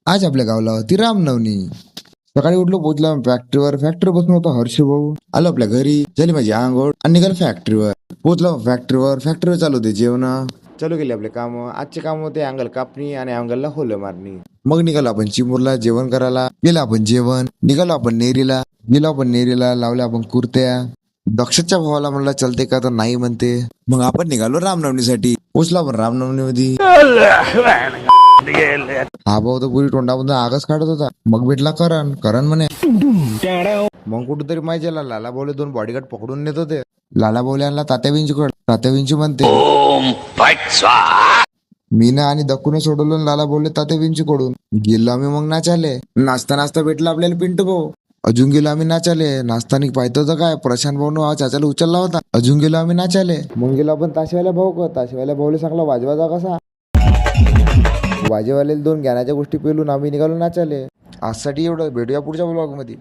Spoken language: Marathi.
आज आपल्या गावाला होती रामनवमी. सकाळी उठलो, पोहोचलो फॅक्टरीवर बसून होता हर्ष भाऊ. आलो आपल्या घरी, झाली माझी आंघोळ आणि निघालो फॅक्टरीवर. पोहोचलो फॅक्टरीवर चालू होते जेवण. चालू केले आपले काम. आजचे काम होते अँगल कापणी आणि अँगलला होलं मारणी. मग निघालो आपण चिमूरला जेवण करायला. गेलो आपण जेवण. निघालो आपण नेरीला लावल्या आपण कुर्त्या. दक्षच्या भावाला म्हणला चलते का, तर नाही म्हणते. मग आपण निघालो रामनवमीसाठी. पोचलो आपण रामनवमी मध्ये. हा भाऊ तर पुरी तोंडामधून आगच काढत होता. मग भेटला करण म्हणे. मग कुठेतरी माहितीला लाला भाऊले 2 बॉडीगार्ड पकडून नेत होते. लाला भाऊले आणला तात्या विंचू म्हणते. मीना आणि दक्कूने सोडवलं लाला भाऊले तात्या विंचू कडून. गेलो आम्ही मग नाचाले. नाचता भेटला आपल्याला पिंटू भाऊ. अजून गेलो आम्ही नाचाले. नाचताना पाहतो तर काय, प्रशांत भाऊ चाचाला उचलला होता. अजून गेलो आम्ही नाचाले. मग गेलो आपण ताशेवाल्या भाऊले सांगला वाजवाजा कसा. वाजेवाले 2 ज्ञानाच्या गोष्टी पेलून आम्ही निघालो नाचाले. आजसाठी एवढं. भेटूया पुढच्या ब्लॉग मध्ये.